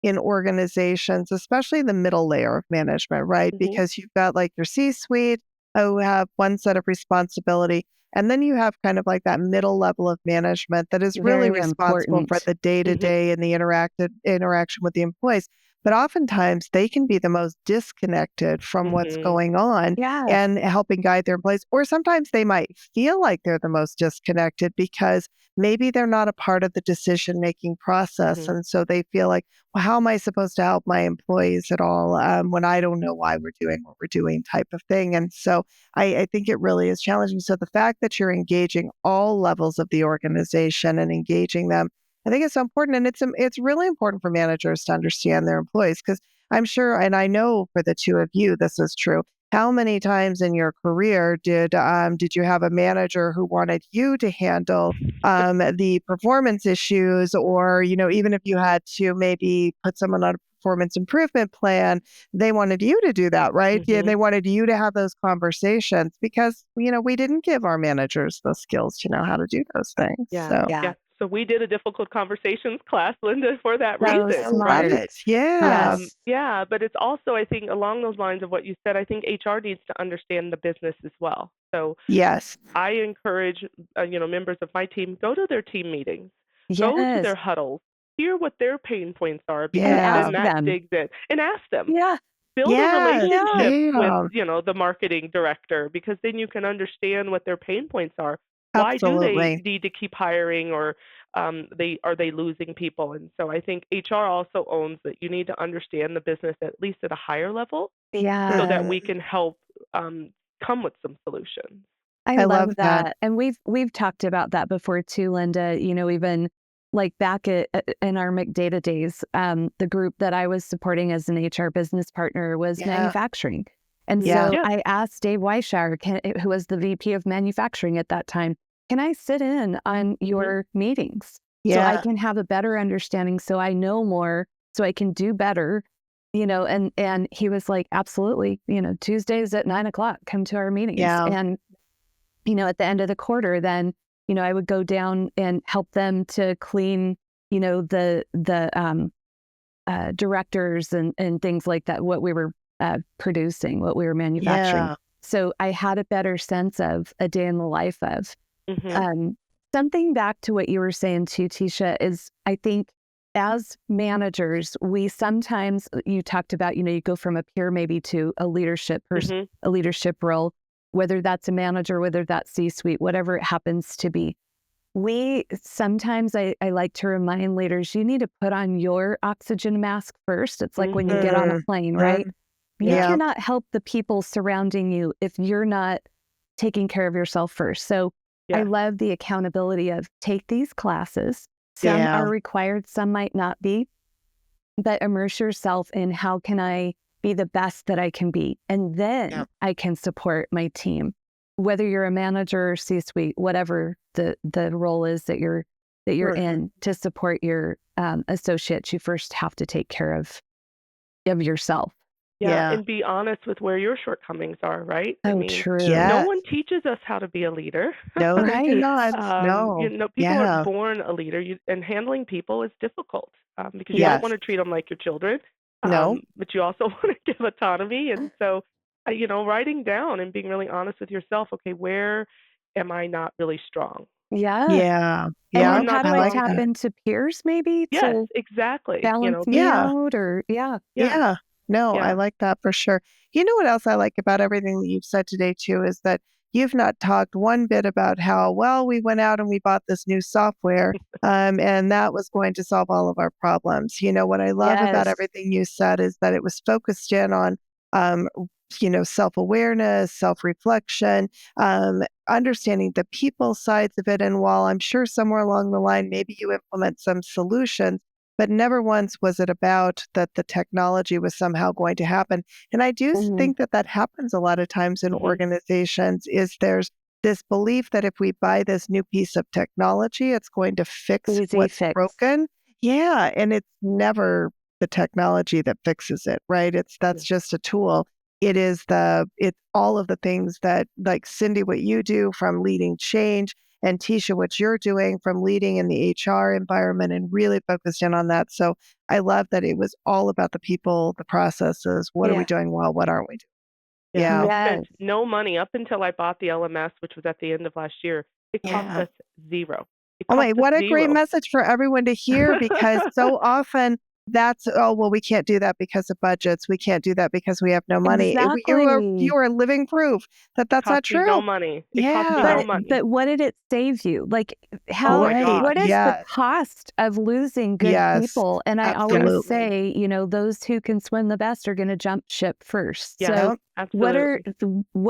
in organizations, especially the middle layer of management, right? Mhm. Because you've got like your C suite who have one set of responsibility. And then you have kind of like that middle level of management that is really Very responsible for important. the day to Mhm. day and the interaction with the employees. But oftentimes they can be the most disconnected from what's Mhm. going on Yeah. and helping guide their employees. Or sometimes they might feel like they're the most disconnected because maybe they're not a part of the decision making process. Mhm. And so they feel like, well, how am I supposed to help my employees at all when I don't know why we're doing what we're doing, type of thing. And so I think it really is challenging. So the fact that you're engaging all levels of the organization and engaging them, I think it's so important. And it's really important for managers to understand their employees because I'm sure, and I know for the two of you, this is true. How many times in your career did you have a manager who wanted you to handle the performance issues, or even if you had to maybe put someone on a performance improvement plan, they wanted you to do that, right? Yeah, Mhm. they wanted you to have those conversations because we didn't give our managers the skills to know how to do those things. Yeah. So Yeah. Yeah. So we did a difficult conversations class, Linda, for that So reason, I love right? smart. it. Yeah. Yes. Yeah, but it's also, I think, along those lines of what you said, I think HR needs to understand the business as well. So Yes. I encourage, members of my team, go to their team meetings, go to Yes. their huddles, hear what their pain points are, And because Yeah. then ask that them. digs in. And ask them. Yeah. Build a Yes. Yeah. relationship with, Yeah. the marketing director, because then you can understand what their pain points are. Why do they Absolutely. need to keep hiring, or are they losing people? And so I think HR also owns that you need to understand the business at least at a higher level, so Yeah. that we Mhm. can help come with some solutions. I I love love that. that. And we've talked about that before too, Linda. Even like back in our McData days, the group that I was supporting as an HR business partner was Yeah. manufacturing. And Yeah. so Yeah. I asked Dave Weishauer, who was the VP of manufacturing at that time, can I sit in on Mhm. your meetings so I Yeah. can have a better understanding, so I know more, so I can do better? And he was like, absolutely, Tuesdays at 9 o'clock, come to our meetings. Yeah. And at the end of the quarter, then, I would go down and help them to clean, the directors and things like that, what we were producing, what we were manufacturing. Yeah. So I had a better sense of a day in the life of Mhm. um, something. Back to what you were saying too, Tisha, is I think as managers, we sometimes, you talked about, you go from a peer maybe to a Mhm. a leadership role, whether that's a manager, whether that's C-suite, whatever it happens to be. We sometimes, I like to remind leaders, you need to put on your oxygen mask first. It's like when you get on a Mhm. plane, right? Mhm. You Yeah. Yeah. cannot help the people surrounding you if you're not taking care of yourself first. So I Yeah. love the accountability of take these classes. Some Yeah. are required, some might not be, but immerse yourself in how can I be the best that I can be? And Yeah. then I can support my team, whether you're a manager or C-suite, whatever the role is that you're Mhm. in, to support your associates. You first have to take care of yourself. Yeah, Yeah. and be honest with where your shortcomings are, right? I Oh, mean, true. no Yes. one teaches us how to be a leader. No, they do Right. not. No. People aren't Yeah. born a leader, and handling people is difficult, because you don't Yes. want to treat them like your children, No. but you also want to give autonomy. And so, writing down and being really honest with yourself. Okay, where am I not really strong? Yeah. Yeah. And Oh, Yeah. I'm then not how do I I like strong. tap that. into peers maybe Yes, to exactly. balance me Yeah. out? Or yeah. Yeah, Yeah. No, I yeah. like that for sure. You know what else I like about everything that you've said today too is that you've not talked one bit about how well we went out and we bought this new software, and that was going to solve all of our problems. What I love about Yes. everything you said is that it was focused in on, um, self-awareness, self-reflection, understanding the people sides of it. And while I'm sure somewhere along the line, maybe you implement some solutions, but never once was it about that the technology was somehow going to happen. And I do Mhm. think that that happens a lot of times in Mhm. organizations is there's this belief that if we buy this new piece of technology, it's going to fix Easy what's fix. broken. Yeah, and it's never the technology that fixes it, right? That's Yeah. just a tool. It's all of the things that, like Cyndi, what you do from leading change, and Tisha, what you're doing from leading in the HR environment and really focused in on that. So I love that it was all about the people, the processes. What are we Yeah. doing well? What aren't we doing? Yeah, Yeah. I Yes. spent no money up until I bought the LMS, which was at the end of last year. It cost Yeah. us 0. It Oh cost my, us what a great 0. message for everyone to hear because so often that's, oh, well, we can't do that because of budgets. We can't do that because we have no money. You Exactly. are living proof that that's Cost not me no true. money. It cost me no Yeah. money. But what did it save you? Like, Oh how my Right. gosh. what is the Yes. cost of losing good Yes. people? And I always Absolutely. say, those who can swim the best are going to jump ship first. Yes, So Yeah. absolutely.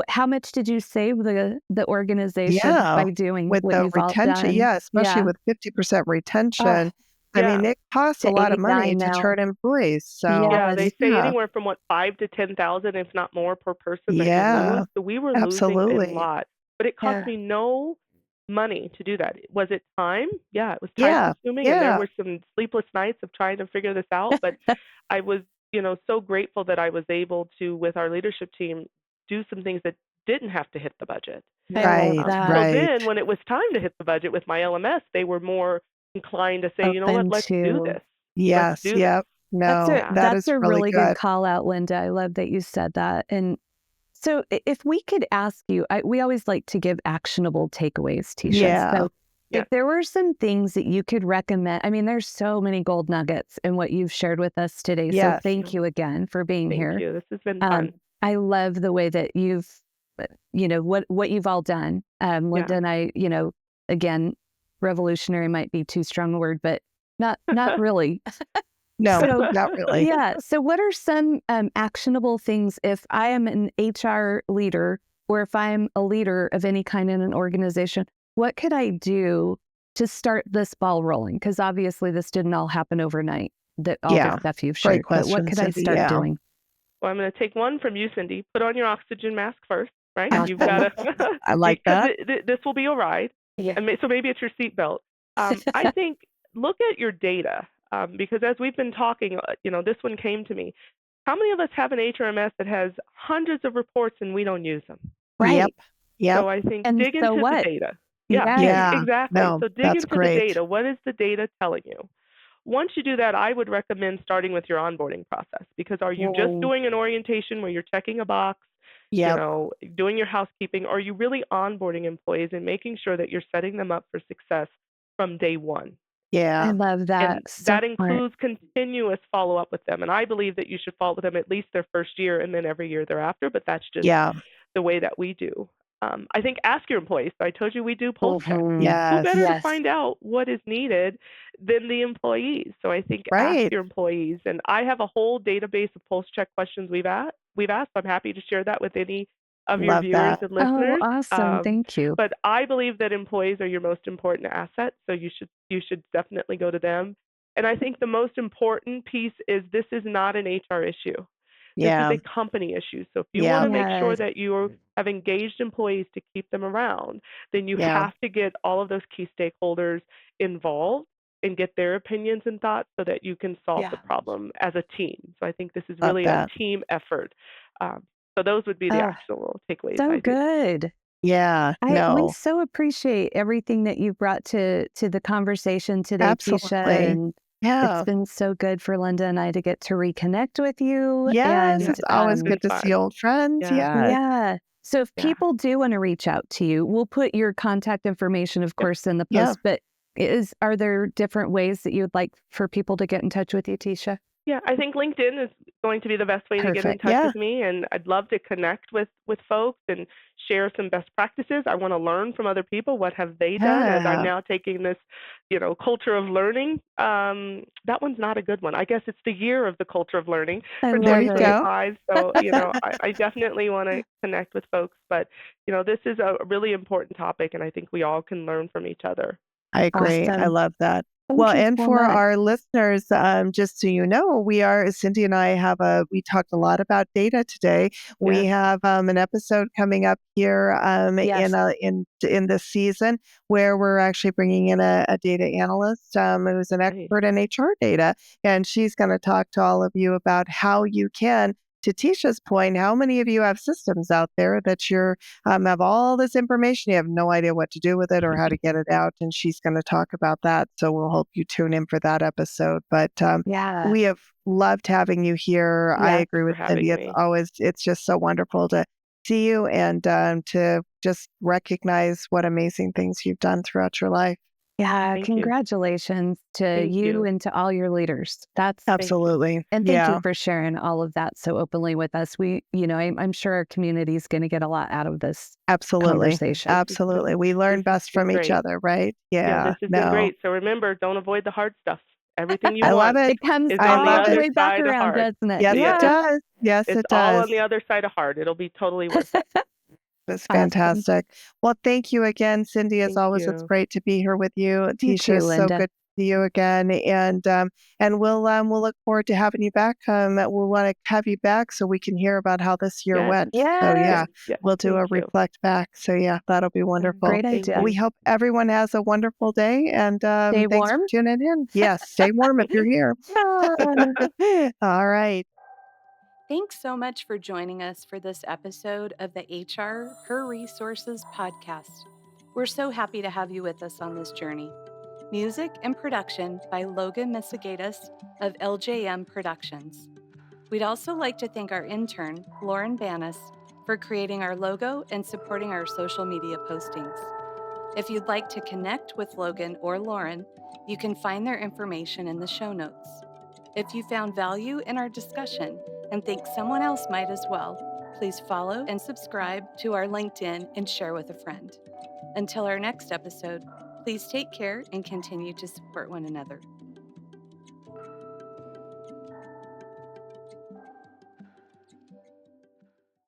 how much did you save the organization Yeah, by doing with what the you've all retention, done? yeah, especially Yeah. with 50% Oh, retention. I mean, Yeah. it costs a to lot of money 89 to now. turn employees, so Yeah, they Yes. say yeah, anywhere from 5 to 10,000, if not more, per person that you lose. yeah, So we were losing a absolutely. lot, but it cost Yeah. me no money to do that. Was it time? Yeah, it was time Yeah, consuming, and there yeah, were some sleepless nights of trying to figure this out, but I was, so grateful that I was able to, with our leadership team, do some things that didn't have to hit the budget. I love right, that. So right. then when it was time to hit the budget with my LMS, they were more inclined to say, you know what, let's do this. Yes. Let's do this. No, that is a really really good call out, Linda. I love that you said that. And so if we could ask you, we always like to give actionable takeaways, Tisha. Yeah. So if there were some things that you could recommend, I mean, there's so many gold nuggets in what you've shared with us today. Yes. So thank you again for being here. Thank you. This has been fun. I love the way that you've, what you've all done. Linda and I, again, revolutionary might be too strong a word, but not really. No, not really. Yeah. So what are some actionable things if I am an HR leader or if I'm a leader of any kind in an organization? What could I do to start this ball rolling? Because obviously this didn't all happen overnight, that all the stuff you've shared. But what could I start doing? Well, I'm going to take one from you, Cyndi. Put on your oxygen mask first, right? You've got to. I like that. This will be a ride. Yeah. And so maybe it's your seatbelt. I think look at your data because as we've been talking, this one came to me. How many of us have an HRMS that has hundreds of reports and we don't use them? Right. Yep. So I think dig into the data. Yeah, exactly. No, So dig into the data. What is the data telling you? Once you do that, I would recommend starting with your onboarding process because are you just doing an orientation where you're checking a box, doing your housekeeping, or are you really onboarding employees and making sure that you're setting them up for success from day one? Yeah. I love that. And that includes continuous follow-up with them. And I believe that you should follow with them at least their first year and then every year thereafter, but that's just the way that we do. I think ask your employees. So I told you we do pulse checks. Yes. Who better to find out what is needed than the employees? So I think ask your employees. And I have a whole database of pulse check questions we've asked. I'm happy to share that with any of your viewers and listeners. Oh, awesome. Thank you. But I believe that employees are your most important asset. So you should definitely go to them. And I think the most important piece is this is not an HR issue. This is a company issue. So if you want to make sure that you have engaged employees to keep them around, then you have to get all of those key stakeholders involved and get their opinions and thoughts so that you can solve the problem as a team. So I think this is really a team effort. So those would be the actionable takeaways. So good. Yeah. We so appreciate everything that you brought to the conversation today, Absolutely. Tisha. And it's been so good for Linda and I to get to reconnect with you. Yes, and it's always good to see old friends. Yeah. So if people do want to reach out to you, we'll put your contact information, of course, in the post. But are there different ways that you would like for people to get in touch with you, Tisha? Yeah, I think LinkedIn is going to be the best way to get in touch with me, and I'd love to connect with folks and share some best practices. I want to learn from other people. What have they done? As I'm now taking this, culture of learning. That one's not a good one. I guess it's the year of the culture of learning for 2025. So I definitely want to connect with folks. But this is a really important topic, and I think we all can learn from each other. I agree. I love that. Well, and for our listeners, just so you know, Cyndi and I we talked a lot about data today. We have an episode coming up here in this season where we're actually bringing in a data analyst who's an expert in HR data. And she's going to talk to all of you about how you can, to Tisha's point, how many of you have systems out there that you have all this information, you have no idea what to do with it or how to get it out, and she's going to talk about that. So we'll hope you tune in for that episode. But we have loved having you here. I agree with Cyndi. It's just so wonderful to see you and to just recognize what amazing things you've done throughout your life. Yeah, congratulations to you and to all your leaders. That's absolutely. And thank you for sharing all of that so openly with us. I'm sure our community is going to get a lot out of this conversation. Absolutely. We learn best from each other, right? Yeah. This has been great. So remember, don't avoid the hard stuff. Everything you want. I love it. It comes is all on the other the way back side around, of hard. doesn't it? Yes, it does. Yes, it does. It's all on the other side of hard. It'll be totally worth it. That's fantastic. Well, thank you again, Cyndi. As always, it's great to be here with you. Tisha, so good to see you again. And we'll look forward to having you back. We'll want to have you back so we can hear about how this year went. Yeah. So we'll do a reflect back. So that'll be wonderful. Great idea. Well, we hope everyone has a wonderful day and stay thanks warm. for tuning in. Yes, stay warm if you're here. All right. Thanks so much for joining us for this episode of the HR Her Resources podcast. We're so happy to have you with us on this journey. Music and production by Linda Misegadis of LJM Productions. We'd also like to thank our intern, Lauren Banas, for creating our logo and supporting our social media postings. If you'd like to connect with Logan or Lauren, you can find their information in the show notes. If you found value in our discussion and think someone else might as well, please follow and subscribe to our LinkedIn and share with a friend. Until our next episode, please take care and continue to support one another.